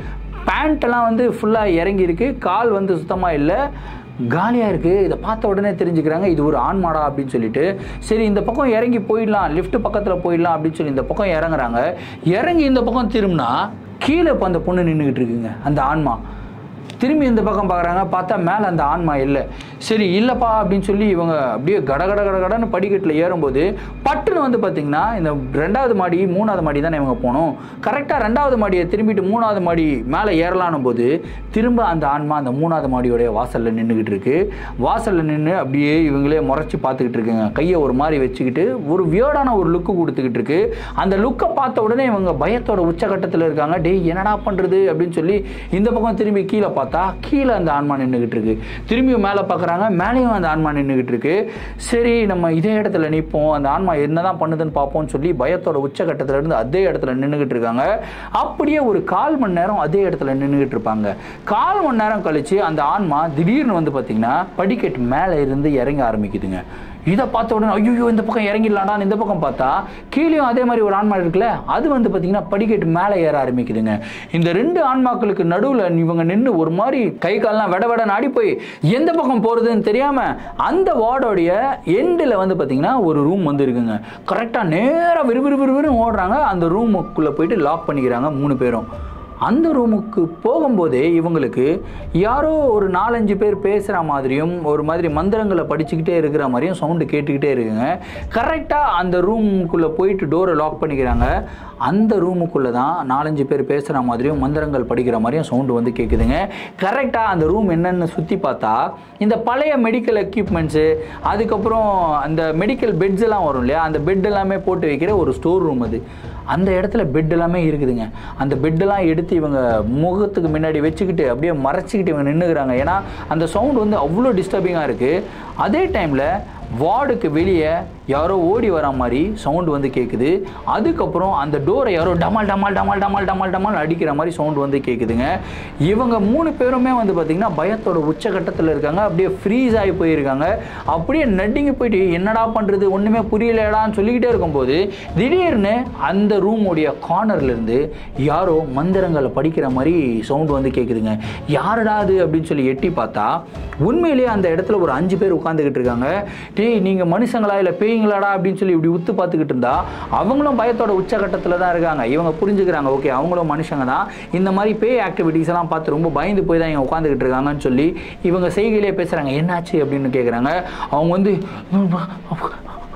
பேண்ட்டெல்லாம் வந்து ஃபுல்லாக இறங்கியிருக்கு, கால் வந்து சுத்தமாக இல்லை, காலியாக இருக்குது. இதை பார்த்த உடனே தெரிஞ்சுக்கிறாங்க இது ஒரு ஆண்மாடா அப்படின்னு சொல்லிட்டு, சரி இந்த பக்கம் இறங்கி போயிடலாம், லிஃப்ட் பக்கத்தில் போயிடலாம் அப்படின்னு சொல்லி இந்த பக்கம் இறங்குறாங்க. இறங்கி இந்த பக்கம் திரும்பினா கீழே இப்போ அந்த பொண்ணு நின்றுக்கிட்டு இருக்குங்க, அந்த ஆன்மா. திரும்பி இந்த பக்கம் பார்க்குறாங்க, பார்த்தா மேலே அந்த ஆன்மா இல்லை. சரி இல்லைப்பா அப்படின்னு சொல்லி இவங்க அப்படியே கடன்னு படிக்கட்டில் ஏறும்போது பட்டுன்னு வந்து பார்த்திங்கன்னா இந்த 2வது மாடி 3வது மாடி தானே இவங்க போகணும். கரெக்டாக 2வது மாடியை திரும்பிட்டு 3வது மாடி மேலே ஏறலானும் போது திரும்ப அந்த ஆன்மா அந்த 3வது மாடியோடைய வாசலில் நின்றுக்கிட்டு இருக்கு. வாசலில் நின்று அப்படியே இவங்களே முறைச்சி பார்த்துக்கிட்டு இருக்குங்க. கையை ஒரு மாதிரி வச்சுக்கிட்டு ஒரு வியர்டான ஒரு லுக்கு கொடுத்துக்கிட்டு இருக்கு. அந்த லுக்கை பார்த்த உடனே இவங்க பயத்தோட உச்சகட்டத்தில் இருக்காங்க. டேய் என்னடா பண்ணுறது அப்படின்னு சொல்லி இந்த பக்கம் திரும்பி கீழே பார்த்தா கீழே அந்த ஆன்மா நின்றுக்கிட்டு இருக்கு. திரும்பியும் மேலே பார்க்குறாங்க, மேலேயும் அந்த ஆன்மா நின்றுக்கிட்டு இருக்கு. சரி நம்ம இதே இடத்துல நிற்போம், அந்த ஆன்மா என்னதான் பண்ணுதுன்னு பார்ப்போம்னு சொல்லி பயத்தோட உச்சகட்டத்தில் இருந்து அதே இடத்துல நின்றுக்கிட்டு இருக்காங்க. அப்படியே ஒரு 1/4 மணி நேரம் அதே இடத்துல நின்றுக்கிட்டு இருப்பாங்க. 1/4 மணி நேரம் கழிச்சு அந்த ஆன்மா திடீர்னு வந்து பார்த்தீங்கன்னா படிக்கட்டு மேலே இருந்து இறங்க ஆரம்பிக்குதுங்க. இதை பார்த்த உடனே ஐயோ இந்த பக்கம் இறங்கிடலாம்டான்னு இந்த பக்கம் பார்த்தா கீழேயும் அதே மாதிரி ஒரு ஆன்மா இருக்குல்ல, அது வந்து பார்த்தீங்கன்னா படிக்கட்டு மேலே ஏற ஆரம்பிக்குதுங்க. இந்த 2 ஆன்மாக்களுக்கு நடுவில் இவங்க நின்று ஒரு மாதிரி கை கால்லாம் விட நாடி போய் எந்த பக்கம் போகிறதுன்னு தெரியாமல் அந்த வார்டோடைய எண்டில் வந்து பார்த்தீங்கன்னா ஒரு ரூம் வந்து இருக்குங்க. கரெக்டாக நேராக விறுவிறுன்னு ஓடுறாங்க. அந்த ரூமுக்குள்ளே போயிட்டு லாக் பண்ணிக்கிறாங்க 3 பேரும். அந்த ரூமுக்கு போகும்போதே இவங்களுக்கு யாரோ ஒரு 4-5 பேர் பேசுகிற மாதிரியும் ஒரு மாதிரி மந்திரங்களை படிச்சுக்கிட்டே இருக்கிற மாதிரியும் சவுண்டு கேட்டுக்கிட்டே இருக்குங்க. கரெக்டாக அந்த ரூமுக்குள்ளே போயிட்டு டோரை லாக் பண்ணிக்கிறாங்க. அந்த ரூமுக்குள்ளே தான் 4-5 பேர் பேசுகிற மாதிரியும் மந்திரங்கள் படிக்கிற மாதிரியும் சவுண்டு வந்து கேட்குதுங்க. கரெக்டாக அந்த ரூம் என்னென்னு சுற்றி பார்த்தா இந்த பழைய மெடிக்கல் எக்யூப்மெண்ட்ஸு, அதுக்கப்புறம் அந்த மெடிக்கல் பெட்ஸ் எல்லாம் வரும் இல்லையா, அந்த பெட் எல்லாமே போட்டு வைக்கிற ஒரு ஸ்டோர் ரூம் அது. அந்த இடத்துல பெட் எல்லாமே இருக்குதுங்க. அந்த பெட்டெல்லாம் எடுத்து இவங்க முகத்துக்கு முன்னாடி வச்சுக்கிட்டு அப்படியே மறைச்சிக்கிட்டு இவங்க நின்றுக்கிறாங்க. ஏன்னா அந்த சவுண்ட் வந்து அவ்வளோ டிஸ்டர்பிங்காக இருக்குது. அதே டைமில் வார்டுக்கு வெளியே யாரோ ஓடி வர மாதிரி சவுண்டு வந்து கேட்குது. அதுக்கப்புறம் அந்த டோரை யாரோ டமால் டமால் டமால் டமால் டமால் டமால் அடிக்கிற மாதிரி சவுண்டு வந்து கேட்குதுங்க. இவங்க 3 பேருமே வந்து பார்த்திங்கன்னா பயத்தோட உச்சகட்டத்தில் இருக்காங்க. அப்படியே ஃப்ரீஸ் ஆகி போயிருக்காங்க. அப்படியே நடுங்கி போயிட்டு என்னடா பண்ணுறது ஒன்றுமே புரியலடான்னு சொல்லிக்கிட்டே இருக்கும்போது திடீர்னு அந்த ரூமுடைய கார்னர்லேருந்து யாரோ மந்திரங்களை படிக்கிற மாதிரி சவுண்டு வந்து கேட்குதுங்க. யாருடா அது அப்படின்னு சொல்லி எட்டி பார்த்தா உண்மையிலேயே அந்த இடத்துல ஒரு 5 பேர் உட்காந்துக்கிட்டு இருக்காங்க. டேய் நீங்கள் மனுஷங்களா இல்லை பேய்ங்களாடா அப்படின்னு சொல்லி இப்படி உத்து பார்த்துக்கிட்டு இருந்தா அவங்களும் பயத்தோட உச்சகட்டத்தில் தான் இருக்காங்க. இவங்க புரிஞ்சுக்கிறாங்க, ஓகே அவங்களும் மனுஷங்க தான், இந்த மாதிரி பேய் ஆக்டிவிட்டிஸ் எல்லாம் பார்த்து ரொம்ப பயந்து போய் தான் இவங்க உட்காந்துக்கிட்டு இருக்காங்கன்னு சொல்லி இவங்க செய்கையிலே பேசுகிறாங்க. என்னாச்சு அப்படின்னு கேட்குறாங்க. அவங்க வந்து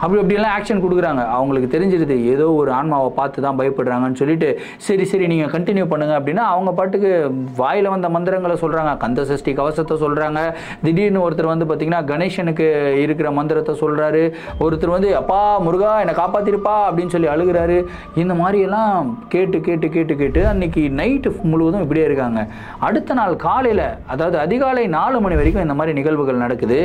அப்படிலாம் ஆக்ஷன் கொடுக்குறாங்க. அவங்களுக்கு தெரிஞ்சிருது ஏதோ ஒரு ஆன்மாவை பார்த்து தான் பயப்படுறாங்கன்னு சொல்லிட்டு சரி சரி நீங்கள் கண்டினியூ பண்ணுங்க அப்படின்னா அவங்க பாட்டுக்கு வாயில் வந்த மந்திரங்களை சொல்கிறாங்க. கந்த சஷ்டி கவசத்தை சொல்கிறாங்க. திடீர்னு ஒருத்தர் வந்து பார்த்தீங்கன்னா கணேசனுக்கு இருக்கிற மந்திரத்தை சொல்கிறாரு. ஒருத்தர் வந்து அப்பா முருகா என்னை காப்பாற்றிருப்பா அப்படின்னு சொல்லி அழுகிறாரு. இந்த மாதிரியெல்லாம் கேட்டு கேட்டு கேட்டு கேட்டு அன்னைக்கு நைட்டு முழுவதும் இப்படியே இருக்காங்க. அடுத்த நாள் காலையில் அதாவது அதிகாலை 4 மணி வரைக்கும் இந்த மாதிரி நிகழ்வுகள் நடக்குது.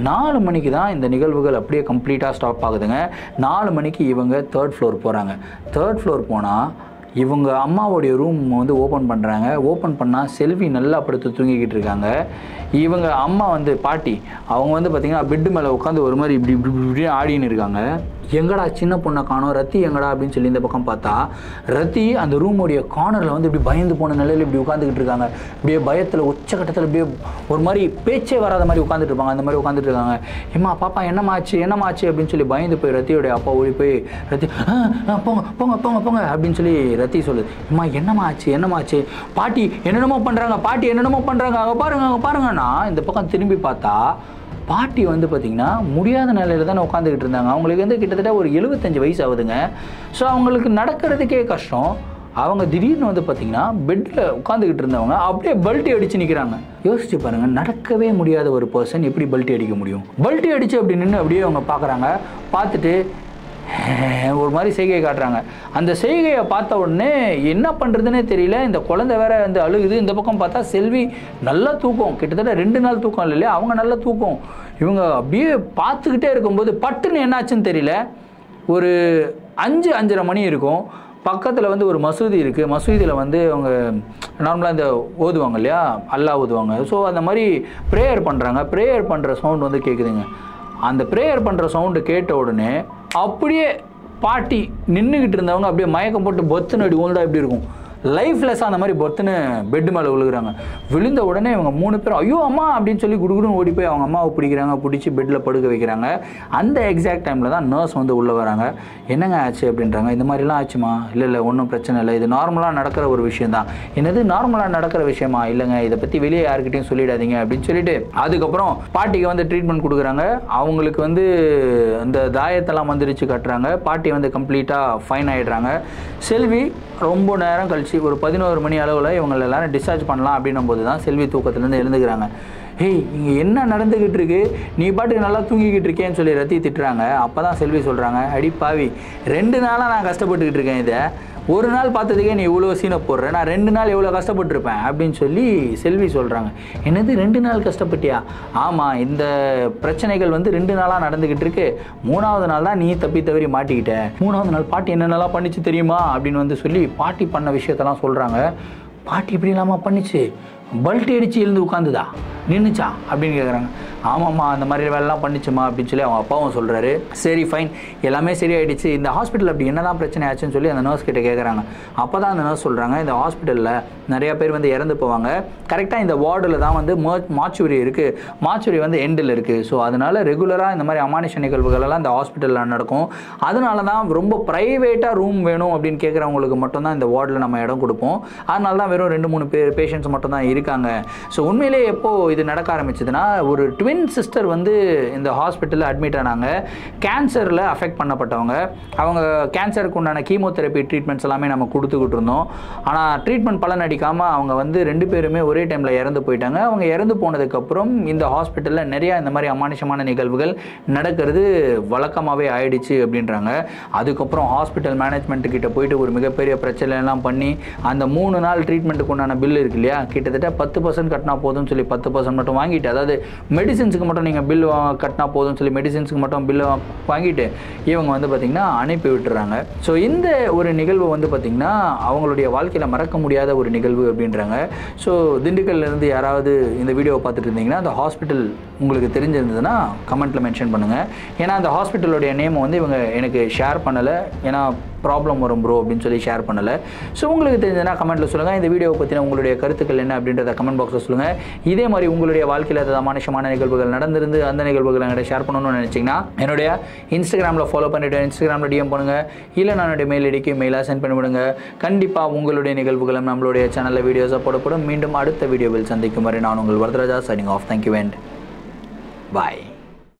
4 மணிக்கு தான் இந்த நிகழ்வுகள் அப்படியே கம்ப்ளீட்டாக ஸ்டாப் ஆகுதுங்க. 4 மணிக்கு இவங்க 3rd ஃப்ளோர் போகிறாங்க. 3rd ஃப்ளோர் போனால் இவங்க அம்மாவோடைய ரூம் வந்து ஓப்பன் பண்ணுறாங்க. ஓப்பன் பண்ணால் செல்வி நல்லா படுத்து தூங்கிக்கிட்டு இருக்காங்க. இவங்க அம்மா வந்து பாட்டி அவங்க வந்து பார்த்திங்கன்னா பெட்டு மேலே உட்காந்து ஒரு மாதிரி இப்படி இப்படி இப்படி ஆடின்னு இருக்காங்க. எங்கடா சின்ன பொண்ணை காணோம், ரத்தி எங்கடா அப்படின்னு சொல்லி இந்த பக்கம் பார்த்தா ரத்தி அந்த ரூமுடைய கார்னரில் வந்து இப்படி பயந்து போன நிலையில் இப்படி உட்காந்துக்கிட்டு இருக்காங்க. இப்படியே பயத்தில் உச்சக்கட்டத்தில் இப்படியே ஒரு மாதிரி பேச்சே வராத மாதிரி உட்காந்துட்டு இருப்பாங்க. அந்த மாதிரி உட்காந்துட்டு இருக்காங்க. ஏம்மா பாப்பா என்னமாச்சு அப்படின்னு சொல்லி பயந்து போய் ரத்தியோடைய அப்பா ஓடி போய் ரத்தி போங்க போங்க போங்க போங்க அப்படின்னு சொல்லி ரத்தி சொல்லுது. அம்மா என்னமாச்சு பாட்டி என்னென்னமோ பண்ணுறாங்க அங்கே பாருங்கன்னா இந்த பக்கம் திரும்பி பார்த்தா பாட்டி வந்து பார்த்திங்கன்னா முடியாத நிலையில் தானே உட்காந்துக்கிட்டு இருந்தாங்க. அவங்களுக்கு வந்து கிட்டத்தட்ட ஒரு 75 வயசு ஆகுதுங்க. ஸோ அவங்களுக்கு நடக்கிறதுக்கே கஷ்டம். அவங்க திடீர்னு வந்து பார்த்திங்கன்னா பெட்டில் உட்காந்துக்கிட்டு இருந்தவங்க அப்படியே பல்ட்டி அடித்து நிற்கிறாங்க. யோசிச்சு பாருங்கள், நடக்கவே முடியாத ஒரு பர்சன் எப்படி பல்ட்டி அடிக்க முடியும்? பல்ட்டி அடித்து அப்படி நின்று அப்படியே அவங்க பார்க்குறாங்க. பார்த்துட்டு ஒரு மாதிரி செய்கையை காட்டுறாங்க. அந்த செய்கையை பார்த்த உடனே என்ன பண்ணுறதுனே தெரியல. இந்த குழந்தை வேற வந்து அழுகுது. இந்த பக்கம் பார்த்தா செல்வி நல்லா தூக்கம், கிட்டத்தட்ட 2 நாள் தூக்கம் இல்லையா, அவங்க நல்லா தூக்கம். இவங்க அப்படியே பார்த்துக்கிட்டே இருக்கும்போது பட்டுன்னு என்னாச்சுன்னு தெரியல. ஒரு 5-5:30 மணி இருக்கும். பக்கத்தில் வந்து ஒரு மசூதி இருக்குது. மசூதியில் வந்து அவங்க நார்மலாக இந்த ஓதுவாங்க இல்லையா, அல்லா ஓதுவாங்க. ஸோ அந்த மாதிரி ப்ரேயர் பண்ணுறாங்க. ப்ரேயர் பண்ணுற சவுண்ட் வந்து கேட்குதுங்க. அந்த ப்ரேயர் பண்ணுற சவுண்டு கேட்ட உடனே அப்படியே பாட்டி நின்றுக்கிட்டு இருந்தவங்க அப்படியே மயக்கம் போட்டு பொத்துன்னு அடி ஊழ்ந்தா எப்படி இருக்கும், லைஃப்லெஸ்ஸாக அந்த மாதிரி பொத்துன்னு பெட்டு மேலே விழுகிறாங்க. விழுந்த உடனே இவங்க 3 பேரும் ஐயோ அம்மா அப்படின்னு சொல்லி குடுகுடுன்னு ஓடி போய் அவங்க அம்மாவை பிடிச்சி பெட்டில் படுக்க வைக்கிறாங்க. அந்த எக்ஸாக்ட் டைமில் தான் நர்ஸ் வந்து உள்ளே வராங்க. என்னங்க ஆச்சு அப்படின்றாங்க. இந்த மாதிரிலாம் ஆச்சுமா? இல்லை ஒன்றும் பிரச்சனை இல்லை, இது நார்மலாக நடக்கிற ஒரு விஷயம் தான். என்னது நார்மலாக நடக்கிற விஷயமா? இல்லைங்க, இதை பற்றி வெளியே யாருக்கிட்டையும் சொல்லிடாதீங்க அப்படின்னு சொல்லிட்டு அதுக்கப்புறம் பாட்டிக்கு வந்து ட்ரீட்மெண்ட் கொடுக்குறாங்க. அவங்களுக்கு வந்து இந்த தாயத்தெல்லாம் வந்துருச்சு கட்டுறாங்க. பாட்டி வந்து கம்ப்ளீட்டாக ஃபைன் ஆகிடுறாங்க. செல்வி ரொம்ப நேரம் கழிச்சு ஒரு 11 மணி அளவில் இவங்களை எல்லாரும் டிஸ்சார்ஜ் பண்ணலாம் அப்படின்னும் போது தான் செல்வி தூக்கத்துலேருந்து எழுந்துக்கிறாங்க. ஹேய் இங்கே என்ன நடந்துக்கிட்டு இருக்கு, நீ பாட்டுக்கு நல்லா தூங்கிக்கிட்டு இருக்கேன்னு சொல்லி ரத்தி திட்டுறாங்க. அப்போ தான் செல்வி சொல்கிறாங்க, அடி பாவி 2 நாளாக நான் கஷ்டப்பட்டுக்கிட்டு இருக்கேன், இதை ஒரு நாள் பார்த்ததுக்கே நீ இவ்வளோ சீனை போடுற, நான் 2 நாள் எவ்வளோ கஷ்டப்பட்டுருப்பேன் அப்படின்னு சொல்லி செல்வி சொல்கிறாங்க. என்னது 2 நாள் கஷ்டப்பட்டியா? ஆமாம், இந்த பிரச்சனைகள் வந்து 2 நாளாக நடந்துக்கிட்டு இருக்கு. 3ஆவது நாள் தான் நீ தவறி மாட்டிக்கிட்ட. 3ஆவது நாள் பாட்டி என்னென்னலாம் பண்ணிச்சு தெரியுமா அப்படின்னு வந்து சொல்லி பாட்டி பண்ண விஷயத்தெல்லாம் சொல்கிறாங்க. பாட்டி இப்படி இல்லாமல் பண்ணிச்சு, பல்ட்டி அடித்து எழுந்து உட்காந்துதா, நின்றுச்சா அப்படின்னு கேட்குறாங்க. ஆமாம்மா அந்த மாதிரி வேலைலாம் பண்ணிச்சுமா அப்படின்னு சொல்லி அவங்க அப்பாவும் சொல்கிறாரு. சரி ஃபைன், எல்லாமே சரியாயிடுச்சு. இந்த ஹாஸ்பிட்டல் அப்படி என்ன தான் பிரச்சனை ஆச்சுன்னு சொல்லி அந்த நர்ஸ் கிட்ட கேட்குறாங்க. அப்போ தான் அந்த நர்ஸ் சொல்கிறாங்க, இந்த ஹாஸ்பிட்டலில் நிறையா பேர் வந்து இறந்து போவாங்க. கரெக்டாக இந்த வார்டில் தான் வந்து மாச்சுரி இருக்குது. மாச்சுரி வந்து எண்டில் இருக்குது. ஸோ அதனால் ரெகுலராக இந்த மாதிரி அமானுஷ நிகழ்வுகளெல்லாம் இந்த ஹாஸ்பிட்டலில் நடக்கும். அதனால தான் ரொம்ப ப்ரைவேட்டாக ரூம் வேணும் அப்படின்னு கேட்குறவங்களுக்கு மட்டும்தான் இந்த வார்டில் நம்ம இடம் கொடுப்போம். அதனால தான் வெறும் 2-3 பேஷண்ட்ஸ் மட்டும் தான் இருக்காங்க. ஸோ உண்மையிலே எப்போது இது நடக்க ஆரம்பிச்சதுன்னா, ஒரு ட்வின் சிஸ்டர் வந்து இந்த ஹாஸ்பிட்டலில் அட்மிட் ஆனாங்க. கேன்சரில் அஃபெக்ட் பண்ணப்பட்டவங்க. அவங்க கேன்சருக்கு உண்டான கீமோதெரப்பி ட்ரீட்மெண்ட்ஸ் எல்லாமே நம்ம கொடுத்துக்கிட்டு இருந்தோம். ஆனால் ட்ரீட்மெண்ட் பலன் அடிக்காமல் அவங்க வந்து 2 பேருமே ஒரே டைமில் இறந்து போயிட்டாங்க. அவங்க இறந்து போனதுக்கப்புறம் இந்த ஹாஸ்பிட்டலில் நிறையா இந்த மாதிரி அமானுஷமான நிகழ்வுகள் நடக்கிறது வழக்கமாகவே ஆயிடுச்சு அப்படின்றாங்க. அதுக்கப்புறம் ஹாஸ்பிட்டல் மேனேஜ்மெண்ட் கிட்ட போயிட்டு ஒரு மிகப்பெரிய பிரச்சனைலாம் பண்ணி அந்த 3 நாள் ட்ரீட்மெண்ட்டுக்கு உண்டான பில் இருக்கு இல்லையா, கிட்டத்தட்ட 10% கட்டினா போதும்னு சொல்லி 10% மட்டும் வாங்கிட்டு, அதாவது மெடிசின்ஸுக்கு மட்டும் நீங்கள் பில் கட்டினா போதும்னு சொல்லி மெடிசின்ஸுக்கு மட்டும் பில்லை வாங்கிட்டு இவங்க வந்து பார்த்திங்கன்னா அனுப்பி விட்டுறாங்க. ஸோ இந்த ஒரு நிகழ்வு வந்து பார்த்திங்கன்னா அவங்களுடைய வாழ்க்கையில் மறக்க முடியாத ஒரு நிகழ்வு அப்படின்றாங்க. ஸோ திண்டுக்கல்லேருந்து யாராவது இந்த வீடியோவை பார்த்துட்டு இருந்தீங்கன்னா அந்த ஹாஸ்பிட்டல் உங்களுக்கு தெரிஞ்சிருந்ததுன்னா கமெண்ட்டில் மென்ஷன் பண்ணுங்கள். ஏன்னா அந்த ஹாஸ்பிட்டலுடைய நேமை வந்து இவங்க எனக்கு ஷேர் பண்ணலை, ஏன்னா ப்ராப்ளம் வரும் ப்ரோ அப்படின்னு சொல்லி ஷேர் பண்ணலை. ஸோ உங்களுக்கு தெரிஞ்சதுன்னா கமெண்ட்டில் சொல்லுங்கள். இந்த வீடியோவை பற்றின உங்களுடைய கருத்துக்கள் என்ன அப்படின்றத கமெண்ட் பாக்ஸில் சொல்லுங்கள். இதே மாதிரி உங்களுடைய வாழ்க்கையில் ஏதாவது அமானுஷமான நிகழ்வுகள் நடந்திருந்து அந்த நிகழ்வுகளை என்கிட்ட ஷேர் பண்ணணும்னு நினச்சிங்கன்னா என்னுடைய இன்ஸ்டாகிராமில் ஃபாலோ பண்ணிவிட்டு இன்ஸ்டாகிராமில் டிஎம் பண்ணுங்கள். இல்லை நான் என்னுடைய மெயில் ஐடிக்கு மெயிலாக சென்ட் பண்ணிவிடுங்க. கண்டிப்பாக உங்களுடைய நிகழ்வுகளும் நம்மளுடைய சேனலில் வீடியோஸாக போடப்படும். மீண்டும் அடுத்த வீடியோவில் சந்திக்கும் வரை நான் உங்கள் Varadaraja signing off. Thank you and bye.